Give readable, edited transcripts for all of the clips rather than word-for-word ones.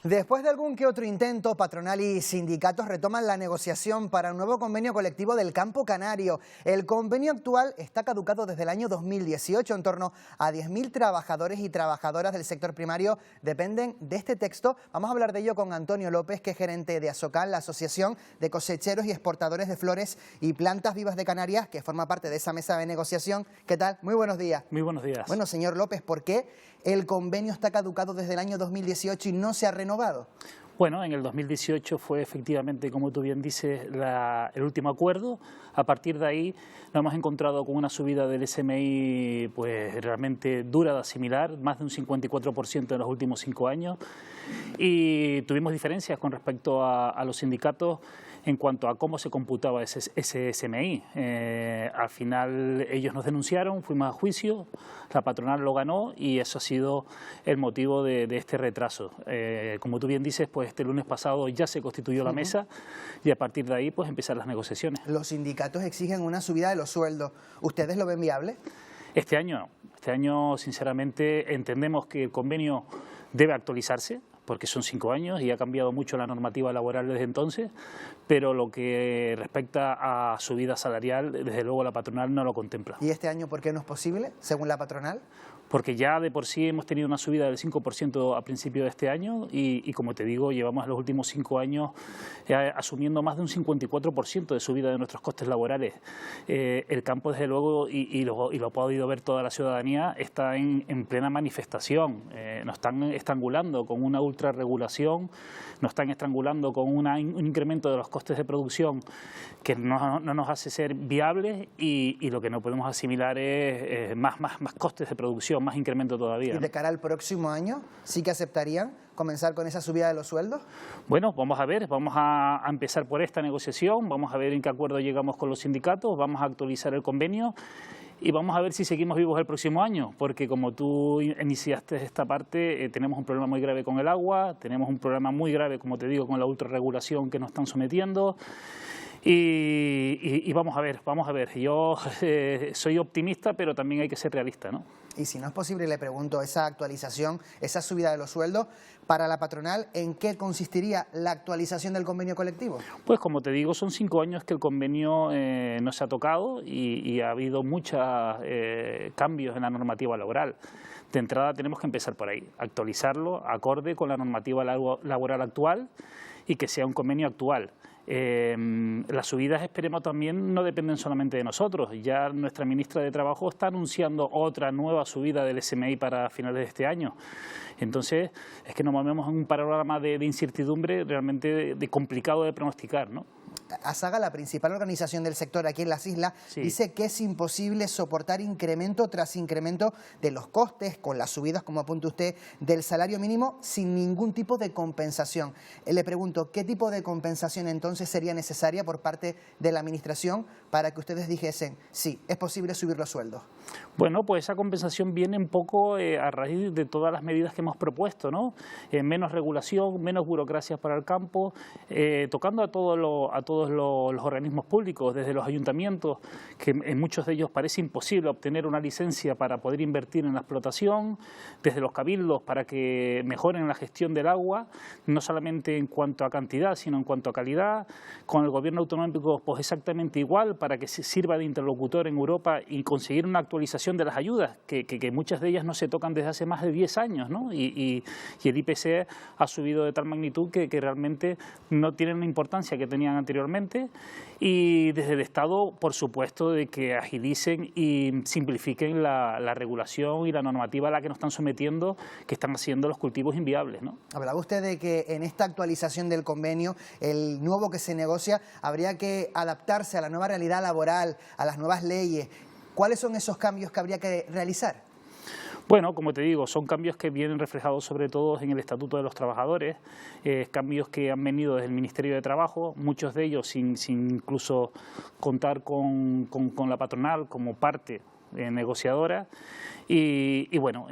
Después de algún que otro intento, patronal y sindicatos retoman la negociación para un nuevo convenio colectivo del campo canario. El convenio actual está caducado desde el año 2018. En torno a 10.000 trabajadores y trabajadoras del sector primario dependen de este texto. Vamos a hablar de ello con Antonio López, que es gerente de ASOCAN, la Asociación de Cosecheros y Exportadores de Flores y Plantas Vivas de Canarias, que forma parte de esa mesa de negociación. ¿Qué tal? Muy buenos días. Muy buenos días. Bueno, señor López, ¿por qué el convenio está caducado desde el año 2018 y no se ha renovado? Bueno, en el 2018 fue efectivamente, como tú bien dices, el último acuerdo. A partir de ahí nos hemos encontrado con una subida del SMI pues realmente dura de asimilar, más de un 54% en los últimos 5 años. Y tuvimos diferencias con respecto a los sindicatos en cuanto a cómo se computaba ese SMI. Al final ellos nos denunciaron, fuimos a juicio, la patronal lo ganó y eso ha sido el motivo de este retraso. Como tú bien dices, pues este lunes pasado ya se constituyó la mesa y a partir de ahí pues empezar las negociaciones. Los sindicatos exigen una subida de los sueldos. ¿Ustedes lo ven viable? Este año no. Este año, sinceramente, entendemos que el convenio debe actualizarse, porque son 5 años y ha cambiado mucho la normativa laboral desde entonces, pero lo que respecta a subida salarial, desde luego la patronal no lo contempla. ¿Y este año por qué no es posible, según la patronal? Porque ya de por sí hemos tenido una subida del 5% a principio de este año y como te digo, llevamos los últimos 5 años asumiendo más de un 54% de subida de nuestros costes laborales. El campo, desde luego, y lo ha podido ver toda la ciudadanía, está en plena manifestación. Nos están estrangulando con una ultrarregulación, nos están estrangulando con un incremento de los costes de producción que no nos hace ser viables y lo que no podemos asimilar es más costes de producción, más incremento todavía. ¿Y de cara al próximo año sí que aceptarían comenzar con esa subida de los sueldos? Bueno, vamos a ver, vamos a empezar por esta negociación, vamos a ver en qué acuerdo llegamos con los sindicatos, vamos a actualizar el convenio y vamos a ver si seguimos vivos el próximo año, porque como tú iniciaste esta parte, tenemos un problema muy grave con el agua, tenemos un problema muy grave, como te digo, con la ultrarregulación que nos están sometiendo. Y vamos a ver, yo soy optimista, pero también hay que ser realista, ¿no? Y si no es posible, le pregunto, esa actualización, esa subida de los sueldos, para la patronal, ¿en qué consistiría la actualización del convenio colectivo? Pues como te digo, son 5 años que el convenio no se ha tocado y ha habido muchos cambios en la normativa laboral. De entrada tenemos que empezar por ahí, actualizarlo acorde con la normativa laboral actual y que sea un convenio actual. Las subidas, esperemos, también no dependen solamente de nosotros. Ya nuestra ministra de Trabajo está anunciando otra nueva subida del SMI para finales de este año. Entonces, es que nos movemos en un panorama de incertidumbre realmente complicado de pronosticar, ¿no? ASAGA, la principal organización del sector aquí en las islas, sí, dice que es imposible soportar incremento tras incremento de los costes, con las subidas, como apunta usted, del salario mínimo, sin ningún tipo de compensación. Le pregunto, ¿qué tipo de compensación entonces sería necesaria por parte de la Administración para que ustedes dijesen, sí, es posible subir los sueldos? Bueno, pues esa compensación viene un poco a raíz de todas las medidas que hemos propuesto, ¿no? Menos regulación, menos burocracia para el campo, tocando a todos los organismos públicos, desde los ayuntamientos, que en muchos de ellos parece imposible obtener una licencia para poder invertir en la explotación, desde los cabildos para que mejoren la gestión del agua, no solamente en cuanto a cantidad, sino en cuanto a calidad, con el gobierno autonómico pues exactamente igual, para que sirva de interlocutor en Europa y conseguir una actualización de las ayudas, que muchas de ellas no se tocan desde hace más de 10 años, ¿no? Y el IPC ha subido de tal magnitud que realmente no tienen la importancia que tenían anteriormente, y desde el Estado, por supuesto, de que agilicen y simplifiquen la regulación y la normativa a la que nos están sometiendo, que están haciendo los cultivos inviables, ¿no? Hablaba usted de que en esta actualización del convenio, el nuevo que se negocia, habría que adaptarse a la nueva realidad laboral, a las nuevas leyes. ¿Cuáles son esos cambios que habría que realizar? Bueno, como te digo, son cambios que vienen reflejados sobre todo en el Estatuto de los Trabajadores, cambios que han venido desde el Ministerio de Trabajo, muchos de ellos sin incluso contar con la patronal como parte negociadora. Y bueno,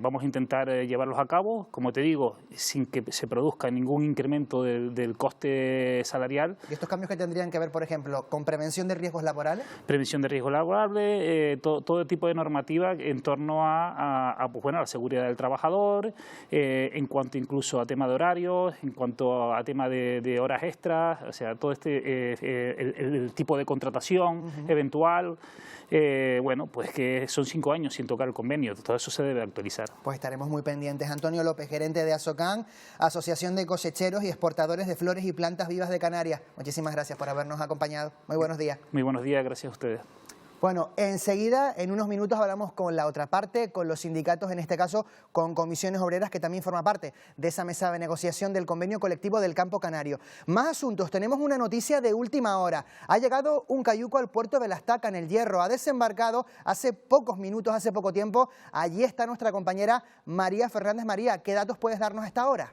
vamos a intentar llevarlos a cabo, como te digo, sin que se produzca ningún incremento del coste salarial. ¿Y estos cambios que tendrían que ver, por ejemplo, con prevención de riesgos laborales? Prevención de riesgos laborales, todo tipo de normativa en torno pues bueno, a la seguridad del trabajador, en cuanto incluso a tema de horarios, en cuanto a tema de horas extras, o sea, todo el tipo de contratación eventual. Bueno, pues que son 5 años sin tocar el convenio, todo eso se debe actualizar. Pues estaremos muy pendientes. Antonio López, gerente de ASOCAN, Asociación de Cosecheros y Exportadores de Flores y Plantas Vivas de Canarias. Muchísimas gracias por habernos acompañado. Muy buenos días. Muy buenos días, gracias a ustedes. Bueno, enseguida, en unos minutos, hablamos con la otra parte, con los sindicatos, en este caso con Comisiones Obreras, que también forma parte de esa mesa de negociación del convenio colectivo del Campo Canario. Más asuntos, tenemos una noticia de última hora. Ha llegado un cayuco al puerto de La Estaca, en El Hierro. Ha desembarcado hace pocos minutos, hace poco tiempo. Allí está nuestra compañera María Fernández. María, ¿qué datos puedes darnos a esta hora?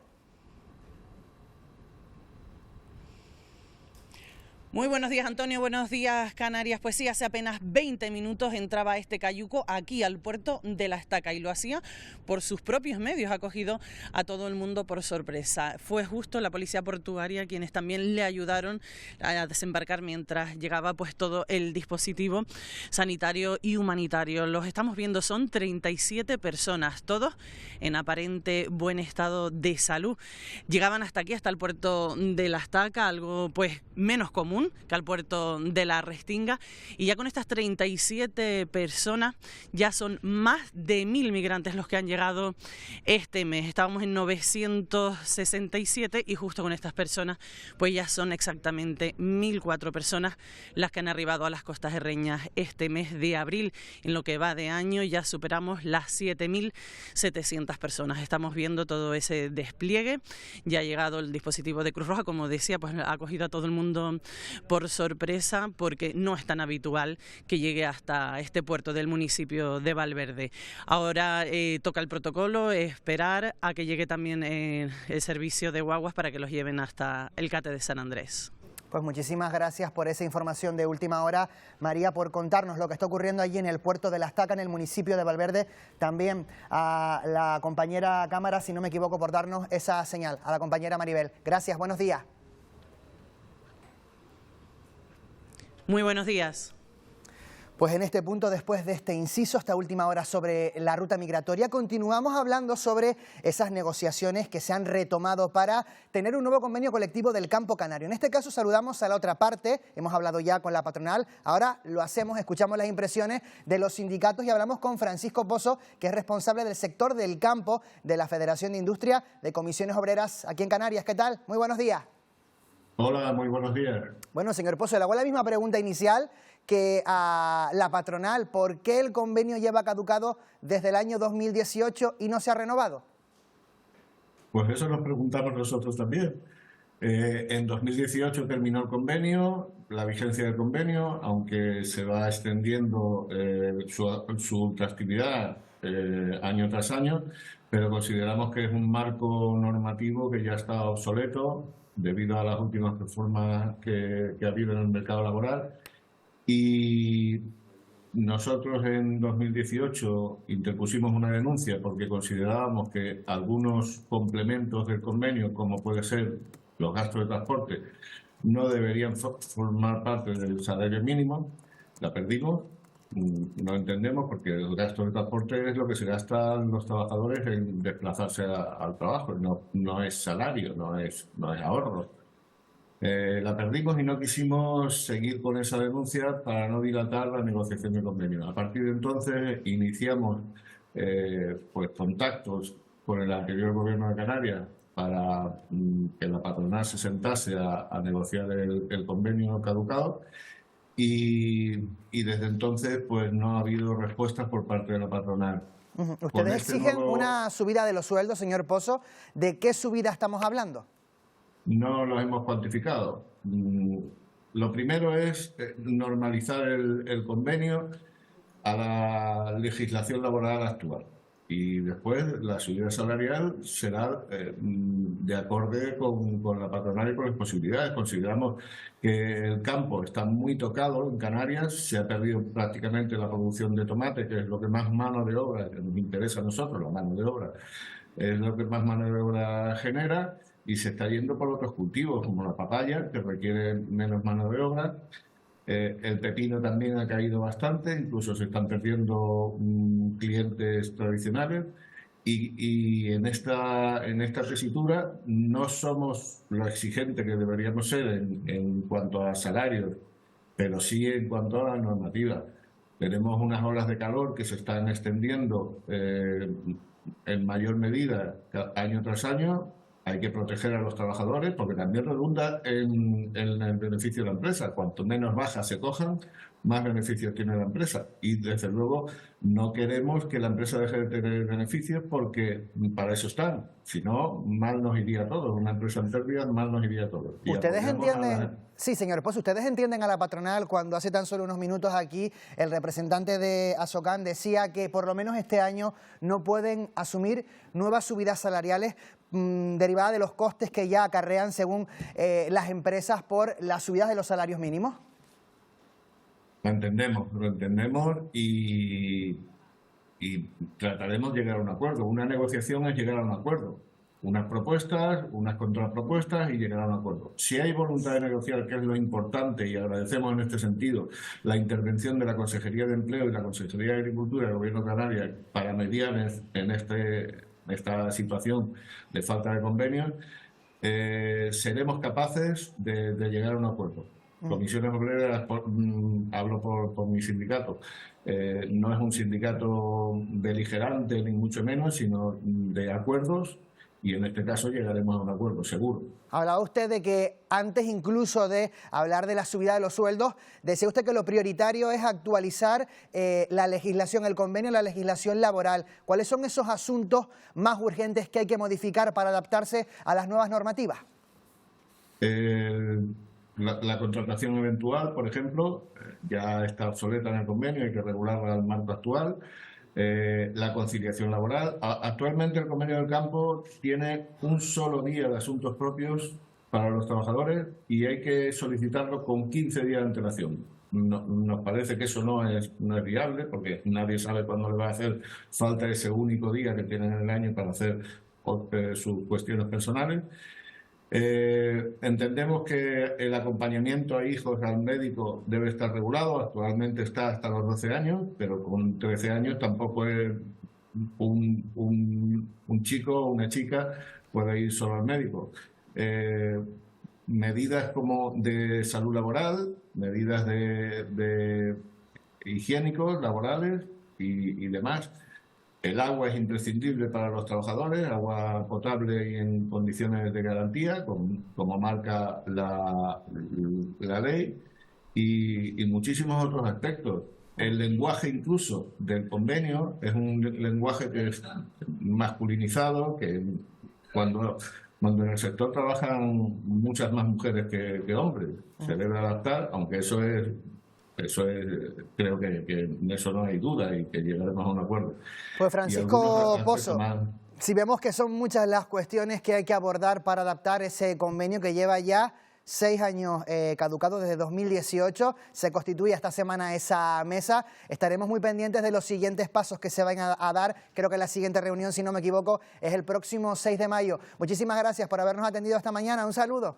Muy buenos días, Antonio, buenos días, Canarias. Pues sí, hace apenas 20 minutos entraba este cayuco aquí al puerto de La Estaca y lo hacía por sus propios medios, ha cogido a todo el mundo por sorpresa. Fue justo la policía portuaria quienes también le ayudaron a desembarcar mientras llegaba pues todo el dispositivo sanitario y humanitario. Los estamos viendo, son 37 personas, todos en aparente buen estado de salud. Llegaban hasta aquí, hasta el puerto de La Estaca, algo pues menos común que al puerto de la Restinga, y ya con estas 37 personas ya son más de 1000 migrantes los que han llegado este mes. Estábamos en 967 y justo con estas personas pues ya son exactamente 1004 personas las que han arribado a las costas herreñas este mes de abril. En lo que va de año ya superamos las 7700 personas. Estamos viendo todo ese despliegue. Ya ha llegado el dispositivo de Cruz Roja, como decía, pues ha cogido a todo el mundo por sorpresa, porque no es tan habitual que llegue hasta este puerto del municipio de Valverde. Ahora toca el protocolo, esperar a que llegue también el servicio de guaguas para que los lleven hasta el Cate de San Andrés. Pues muchísimas gracias por esa información de última hora, María, por contarnos lo que está ocurriendo allí en el puerto de La Estaca, en el municipio de Valverde. También a la compañera cámara, si no me equivoco, por darnos esa señal, a la compañera Maribel. Gracias, buenos días. Muy buenos días. Pues en este punto, después de este inciso, esta última hora sobre la ruta migratoria, continuamos hablando sobre esas negociaciones que se han retomado para tener un nuevo convenio colectivo del Campo Canario. En este caso saludamos a la otra parte, hemos hablado ya con la patronal, ahora lo hacemos, escuchamos las impresiones de los sindicatos y hablamos con Francisco Pozo, que es responsable del sector del campo de la Federación de Industria de Comisiones Obreras aquí en Canarias. ¿Qué tal? Muy buenos días. Hola, muy buenos días. Bueno, señor Pozo, le hago la misma pregunta inicial que a la patronal. ¿Por qué el convenio lleva caducado desde el año 2018 y no se ha renovado? Pues eso nos preguntamos nosotros también. En 2018 terminó el convenio, la vigencia del convenio, aunque se va extendiendo su ultraactividad año tras año, pero consideramos que es un marco normativo que ya está obsoleto debido a las últimas reformas que ha habido en el mercado laboral. Y nosotros en 2018 interpusimos una denuncia porque considerábamos que algunos complementos del convenio, como puede ser los gastos de transporte, no deberían formar parte del salario mínimo. La perdimos, no entendemos, porque el gasto de transporte es lo que se gastan los trabajadores en desplazarse al trabajo, no es salario, no es ahorro. La perdimos y no quisimos seguir con esa denuncia para no dilatar la negociación del convenio. A partir de entonces iniciamos pues contactos con el anterior gobierno de Canarias para que la patronal se sentase a negociar el convenio caducado y desde entonces pues no ha habido respuestas por parte de la patronal. ¿Ustedes exigen una subida de los sueldos, señor Pozo? ¿De qué subida estamos hablando? No los hemos cuantificado. Lo primero es normalizar el convenio a la legislación laboral actual y después la subida salarial será de acorde con la patronal y con las posibilidades. Consideramos que el campo está muy tocado en Canarias, se ha perdido prácticamente la producción de tomate, que es lo que más mano de obra, que nos interesa a nosotros, la mano de obra, es lo que más mano de obra genera, y se está yendo por otros cultivos, como la papaya, que requiere menos mano de obra. El pepino también ha caído bastante, incluso se están perdiendo clientes tradicionales. Y en esta tesitura no somos lo exigente que deberíamos ser en cuanto a salarios, pero sí en cuanto a la normativa. Tenemos unas olas de calor que se están extendiendo en mayor medida año tras año. Hay que proteger a los trabajadores porque también redunda en el beneficio de la empresa. Cuanto menos bajas se cojan, más beneficios tiene la empresa. Y desde luego no queremos que la empresa deje de tener beneficios porque para eso están. Si no, mal nos iría a todos. Una empresa en pérdida, mal nos iría a todos. ¿Ustedes entienden? Sí, señor Pozo, ¿ustedes entienden a la patronal cuando hace tan solo unos minutos aquí el representante de Asocam decía que por lo menos este año no pueden asumir nuevas subidas salariales derivadas de los costes que ya acarrean según las empresas por las subidas de los salarios mínimos? Lo entendemos y trataremos de llegar a un acuerdo. Una negociación es llegar a un acuerdo. Unas propuestas, unas contrapropuestas y llegar a un acuerdo. Si hay voluntad de negociar, que es lo importante, y agradecemos en este sentido la intervención de la Consejería de Empleo y la Consejería de Agricultura del Gobierno de Canarias para mediar en esta situación de falta de convenios, seremos capaces de llegar a un acuerdo. Comisiones Obreras, hablo por mi sindicato, no es un sindicato beligerante ni mucho menos, sino de acuerdos, y en este caso llegaremos a un acuerdo, seguro. Hablaba usted de que antes incluso de hablar de la subida de los sueldos, decía usted que lo prioritario es actualizar la legislación, el convenio, la legislación laboral. ¿Cuáles son esos asuntos más urgentes que hay que modificar para adaptarse a las nuevas normativas? La contratación eventual, por ejemplo, ya está obsoleta en el convenio, hay que regularla al marco actual. La conciliación laboral. Actualmente el convenio del campo tiene un solo día de asuntos propios para los trabajadores y hay que solicitarlo con 15 días de antelación. Nos parece que eso no es viable porque nadie sabe cuándo le va a hacer falta ese único día que tienen en el año para hacer sus cuestiones personales. Entendemos que el acompañamiento a hijos al médico debe estar regulado. Actualmente está hasta los 12 años, pero con 13 años tampoco es un chico o una chica puede ir solo al médico. Medidas como de salud laboral, medidas de higiénicos, laborales y demás. El agua es imprescindible para los trabajadores, agua potable y en condiciones de garantía, como marca la ley, y muchísimos otros aspectos. El lenguaje incluso del convenio es un lenguaje que es masculinizado, que cuando en el sector trabajan muchas más mujeres que hombres. Se debe adaptar, aunque eso es, creo que en eso no hay duda y que llegaremos a un acuerdo. Pues Francisco Pozo, si vemos que son muchas las cuestiones que hay que abordar para adaptar ese convenio que lleva ya 6 años caducado desde 2018, se constituye esta semana esa mesa, estaremos muy pendientes de los siguientes pasos que se van a dar, creo que la siguiente reunión, si no me equivoco, es el próximo 6 de mayo. Muchísimas gracias por habernos atendido esta mañana, un saludo.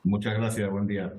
Muchas gracias, buen día.